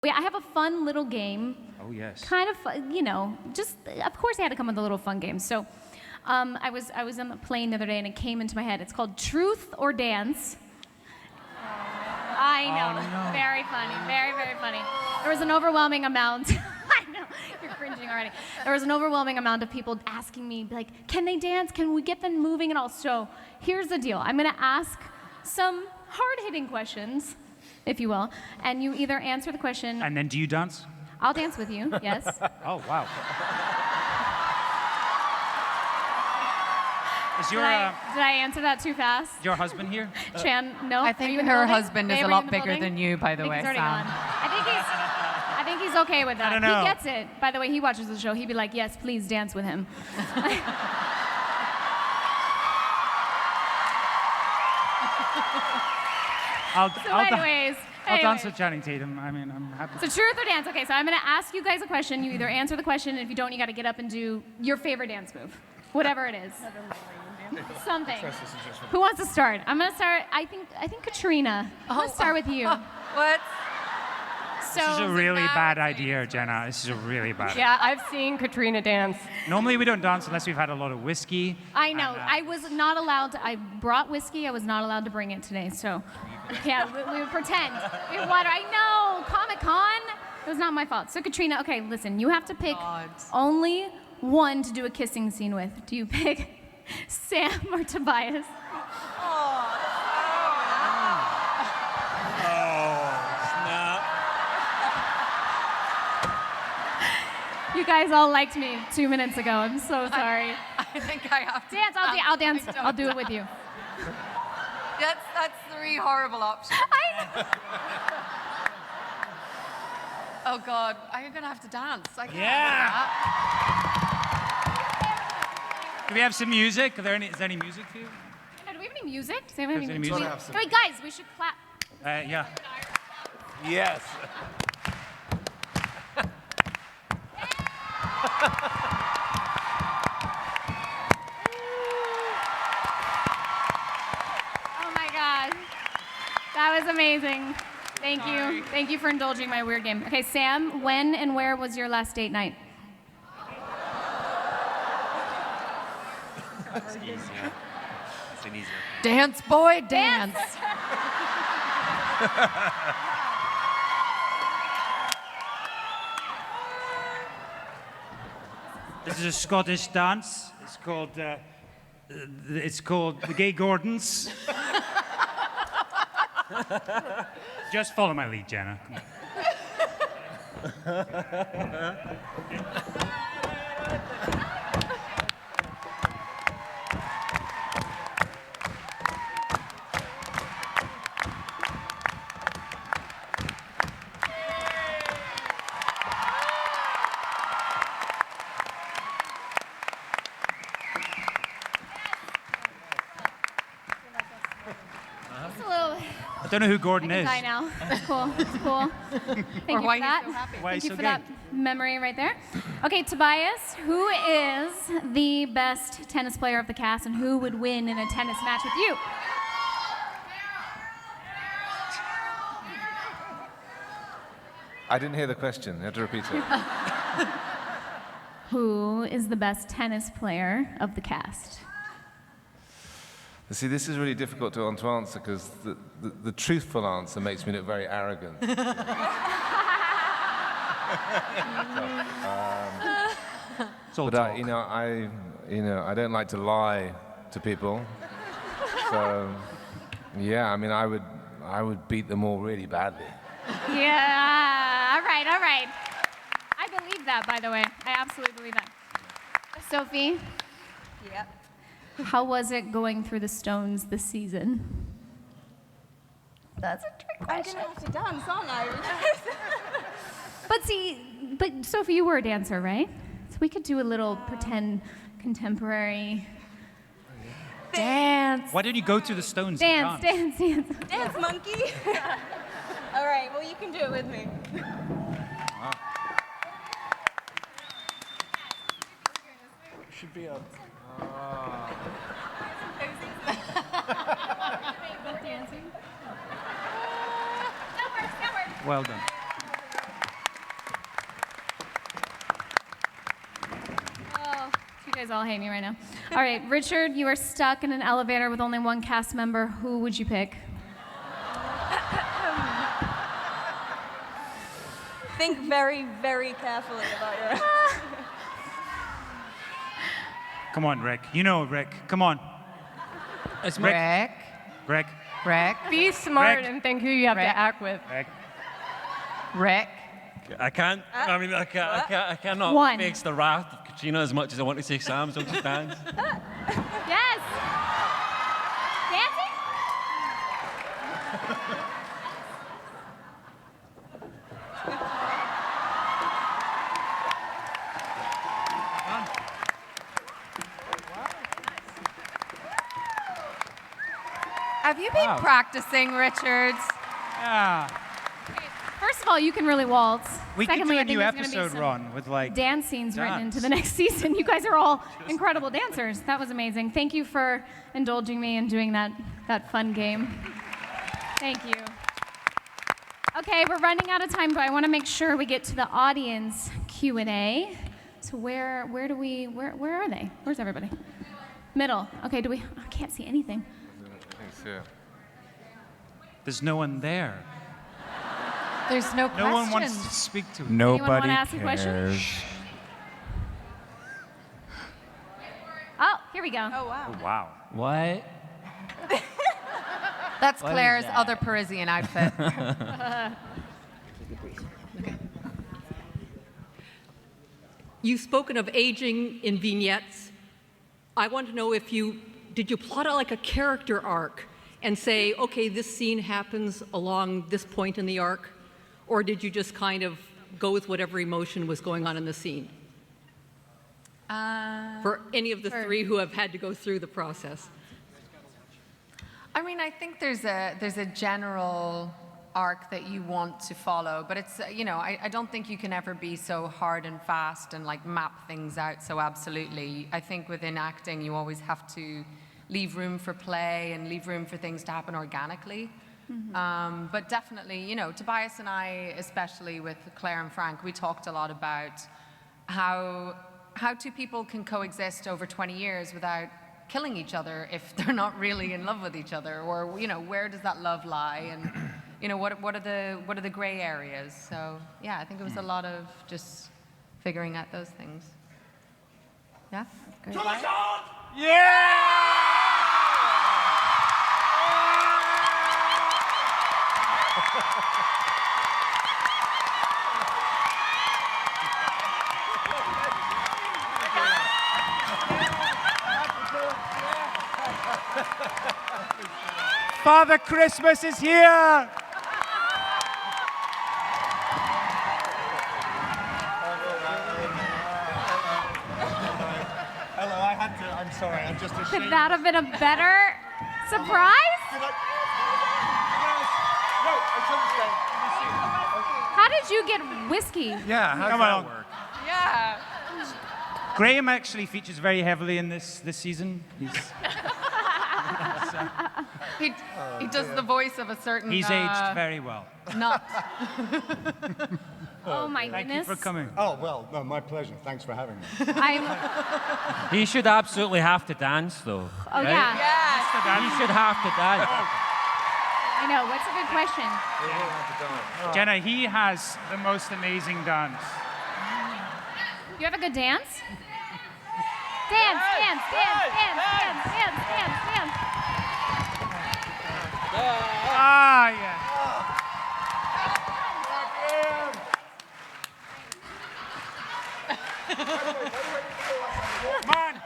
Yeah, I have a fun little game. Oh, yes. Kind of fun, you know, just, of course I had to come with a little fun game. So I was on the plane the other day and it came into my head. It's called Truth or Dance. I know, no. Very funny, very, very funny. There was an overwhelming amount, I know, you're cringing already. There was an overwhelming amount of people asking me, like, can they dance? Can we get them moving and all? So here's the deal. I'm gonna ask some hard-hitting questions, if you will, and you either answer the question. And then do you dance? I'll dance with you, yes. Oh, wow. Is Did I answer that too fast? your husband here? Chan, no? I Are think you in her the building? husband is Babe, a are you in lot the bigger building? than you, by the I think way, he's already Sam. gone. I think he's okay with that. I don't know. He gets it. By the way, he watches the show. He'd be like, yes, please dance with him. Anyways. I'll dance with Channing Tatum. I mean, I'm happy. So truth or dance? Okay, so I'm going to ask you guys a question. You either answer the question, and if you don't, you got to get up and do your favorite dance move. Whatever it is. Something. Who wants to start? I'm going to start, I think Katrina. I'm going to start with you. What? This is a really now bad it's idea, Jenna. This is a really bad idea. Yeah, I've seen Katrina dance. Normally we don't dance unless we've had a lot of whiskey. I know. I was not allowed to. I brought whiskey. I was not allowed to bring it today. So, yeah, we would pretend. We have water. I know. Comic-Con. It was not my fault. So, Katrina, okay, listen. You have to pick only one to do a kissing scene with. Do you pick Sam or Tobias? You guys all liked me 2 minutes ago. I'm so sorry. I think I have to Dance. I'll dance. I'll do it with you. That's three horrible options. Oh God, I'm gonna have to dance. I can't do Do we have some music? Is there any music for you? Do we have any music? Does anyone have Any any music? Wait, guys, we should clap. Yeah. Yes. Oh my God. That was amazing. Thank you. Thank you for indulging my weird game. Okay, Sam, when and where was your last date night? It's easier. It's an easier. Dance, boy, dance. This is a Scottish dance. It's called the Gay Gordons. Just follow my lead, Jenna. I don't know who Gordon is. I know. It's cool. It's cool. Thank you why for that. he's so happy. Why Thank he's you so for gay. that memory right there. Okay, Tobias, who is the best tennis player of the cast, and who would win in a tennis match with you? I didn't hear the question. You have to repeat it. Who is the best tennis player of the cast? See, this is really difficult to answer because the truthful answer makes me look very arrogant. It's all But talk. I don't like to lie to people. So, yeah, I mean, I would beat them all really badly. Yeah, all right, all right. I believe that, by the way. I absolutely believe that. Sophie, Yep. how was it going through the Stones this season? That's a trick I'm question. gonna have to dance, aren't I? But Sophie, you were a dancer, right? So we could do a little pretend contemporary dance. Why don't you go to the Stones Dance, and dance, dance. Dance, monkey. All right, well, you can do it with me. Should be a. Well done. guys all hate me right now. All right, Richard, you are stuck in an elevator with only one cast member. Who would you pick? Think very, very carefully about your. Come on, Rick. You know Rick. Come on. It's Rick. Rick. Rick. Rick. Be smart Rick. and think who you have Rick. to act with. Rick. Rick. I can't. I mean, I cannot One. face the wrath of Katrina as much as I want to say Sam, so just dance. Yes. Dancing? Have you been practicing, Richards? Yeah. First of all, you can really waltz. We Secondly, I could do think a new there's gonna be episode, some Ron, with like dance scenes written dance. into the next season. You guys are all incredible dancers. That was amazing. Thank you for indulging me and doing that fun game. Thank you. Okay, we're running out of time, but I want to make sure we get to the audience Q&A. So where are they? Where's everybody? Middle. Okay, I can't see anything. There's no one there. There's no No one wants questions. to speak to Anyone want to ask a question? Oh, here we go. Oh wow. Oh, wow. What? That's What is Claire's that? other Parisian outfit. You've spoken of aging in vignettes. I want to know if did you plot out like a character arc and say, okay, this scene happens along this point in the arc, or did you just kind of go with whatever emotion was going on in the scene? For any of the three who have had to go through the process. I mean, I think there's a general arc that you want to follow, but it's, I don't think you can ever be so hard and fast and like map things out so absolutely. I think within acting, you always have to leave room for play and leave room for things to happen organically. But definitely, Tobias and I, especially with Claire and Frank, we talked a lot about how two people can coexist over 20 years without killing each other if they're not really in love with each other, or where does that love lie, and what are the gray areas? So yeah, I think it was a lot of just figuring out those things. Yeah. Great. Father Christmas is here! Hello, I had to. I'm sorry. I'm just ashamed. Could that have been a better surprise? No, I shouldn't say. How did you get whiskey? Yeah, how does Come that on. work? Yeah. Graham actually features very heavily in this season. He does the voice of a certain. He's aged very well. Nut. Oh my Thank goodness. you for coming. Oh, well, no, my pleasure. Thanks for having me. He should absolutely have to dance, though. Oh right? yeah. Yes. He should have to dance. I know. What's a good question? Jenna, he has the most amazing dance. You have a good dance? Dance, dance, dance, dance, dance, dance, dance, dance. Ah, yeah. Come on.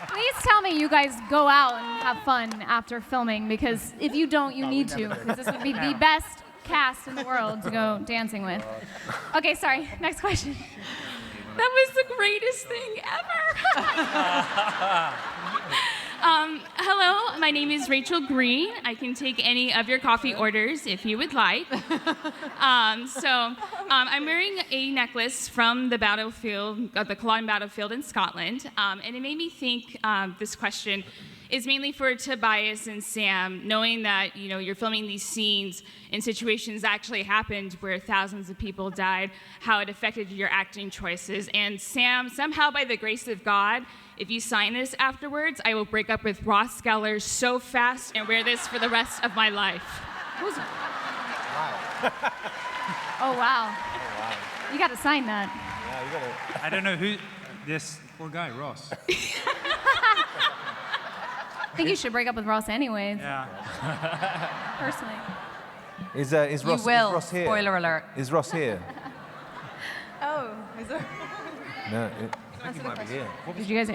Please tell me you guys go out and have fun after filming, because if you don't, you need to, because this would be the best cast in the world to go dancing with. Okay, sorry. Next question. That was the greatest thing ever. Hello, my name is Rachel Green. I can take any of your coffee orders if you would like. I'm wearing a necklace from the battlefield, the Culloden battlefield in Scotland, and it made me think this question is mainly for Tobias and Sam, knowing that you're filming these scenes in situations that actually happened where thousands of people died, how it affected your acting choices. And Sam, somehow by the grace of God, if you sign this afterwards, I will break up with Ross Geller so fast and wear this for the rest of my life. Oh, wow. Oh, wow. You got to sign that. Yeah, you got it. I don't know who this poor guy, Ross. I think you should break up with Ross anyways, Yeah. personally. Is You Ross, will. is Ross here? Spoiler alert. Is Ross here? Oh, is there? No, I think he might be here. Did you guys,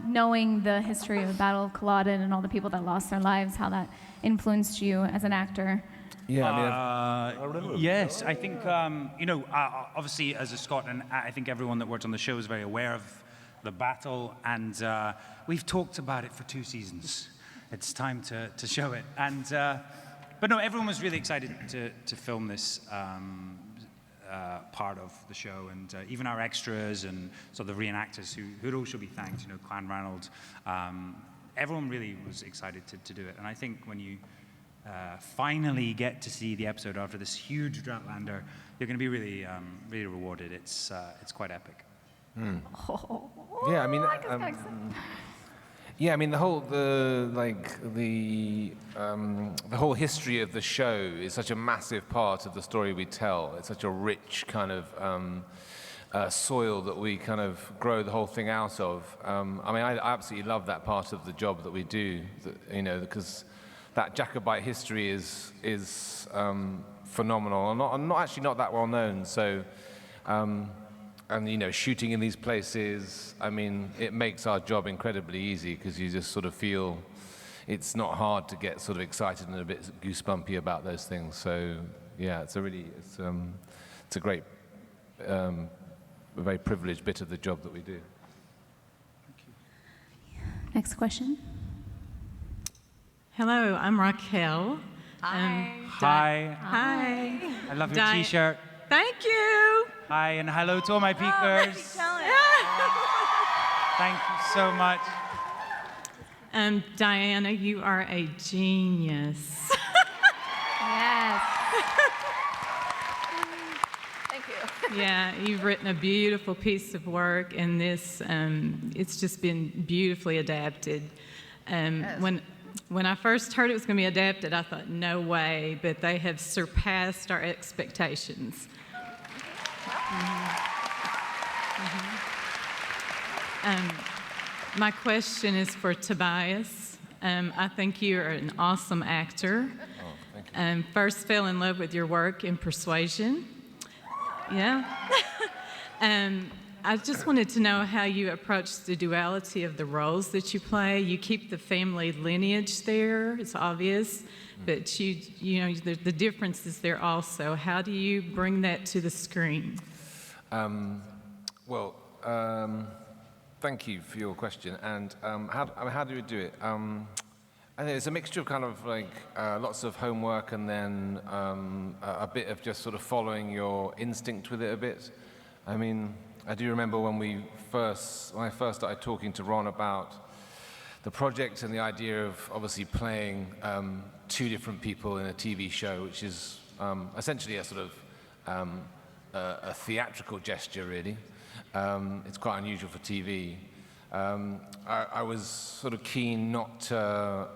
knowing the history of the Battle of Culloden and all the people that lost their lives, how that influenced you as an actor? Yeah, Yes, I think, obviously as a Scot, and I think everyone that worked on the show is very aware of the battle, and we've talked about it for 2 seasons. It's time to show it. But no, everyone was really excited to film this part of the show, and even our extras and so the reenactors who all should be thanked, Clan Ranald. Everyone really was excited to do it, and I think when you finally get to see the episode after this huge Outlander, you're going to be really, really rewarded. It's quite epic. Yeah, I mean, the whole history of the show is such a massive part of the story we tell. It's such a rich kind of soil that we kind of grow the whole thing out of. I absolutely love that part of the job that we do, because that Jacobite history is phenomenal and not that well known. So. And shooting in these places, it makes our job incredibly easy because you just sort of feel it's not hard to get sort of excited and a bit goosebumpy about those things. So yeah, it's a great, a very privileged bit of the job that we do. Next question. Hello, I'm Raquel. Hi. Hi. Hi. I love your T-shirt. Thank you. Hi, and hello to all my peekers. Thank you so much. Diana, you are a genius. Yes. Thank you. Yeah, you've written a beautiful piece of work, and this, it's just been beautifully adapted. When I first heard it was going to be adapted, I thought, no way, but they have surpassed our expectations. My question is for Tobias. I think you're an awesome actor. Oh, thank you. First fell in love with your work in Persuasion. Yeah. I just wanted to know how you approach the duality of the roles that you play. You keep the family lineage there, it's obvious, but the difference is there also. How do you bring that to the screen? Thank you for your question. And how do we do it? I think it's a mixture of kind of lots of homework and then a bit of just sort of following your instinct with it a bit. I do remember when I first started talking to Ron about the project and the idea of obviously playing 2 different people in a TV show, which is essentially a sort of a theatrical gesture, really. It's quite unusual for TV. I was sort of keen not to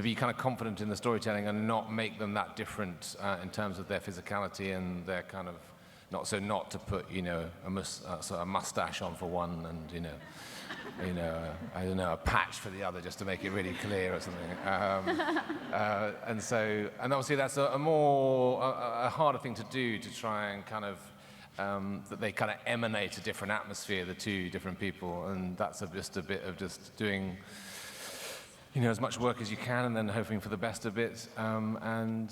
be kind of confident in the storytelling and not make them that different in terms of their physicality and their kind of not to put a mustache on for one and I don't know, a patch for the other just to make it really clear or something. And obviously that's a harder thing to do, to try and kind of that they kind of emanate a different atmosphere, the 2 different people, and that's just a bit of just doing as much work as you can and then hoping for the best of it. And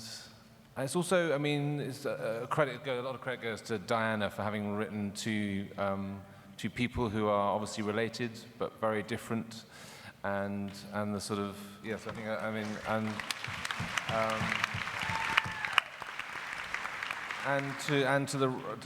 it's also, it's a lot of credit goes to Diana for having written 2 two people who are obviously related but very different, and the sort of yes, I think I mean and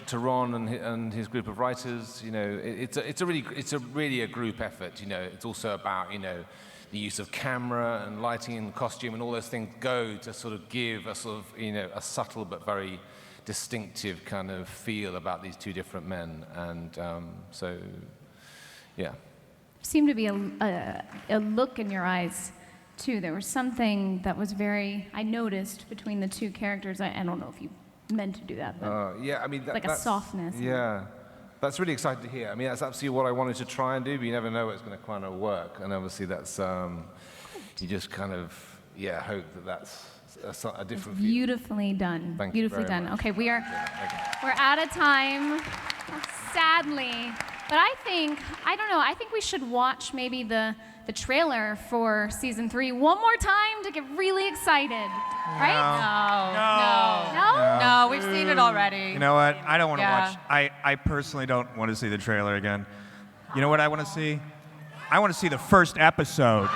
to Ron and his group of writers, you know, it's really a group effort. You know, it's also about, you know, the use of camera and lighting and costume and all those things go to sort of give a sort of, you know, a subtle but very distinctive kind of feel about these two different men, and so yeah. Seemed to be a look in your eyes too. There was something that was I noticed between the two characters. I don't know if you meant to do that, but yeah, I mean, like a softness. Yeah, that's really exciting to hear. I mean, that's absolutely what I wanted to try and do, but you never know it's going to kind of work. And obviously, that's you just kind of hope that that's a different view. Beautifully done. Thank Beautifully you very done. much. Okay, we're out of time, sadly. But I think we should watch maybe the trailer for season 3 one more time to get really excited, right? No, we've seen it already. You know what? I don't want to Yeah. watch. I personally don't want to see the trailer again. You know what I want to see? I want to see the first episode.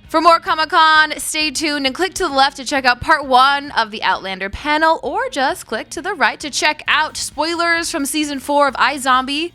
For more Comic-Con, stay tuned and click to the left to check out part 1 of the Outlander panel, or just click to the right to check out spoilers from season 4 of iZombie.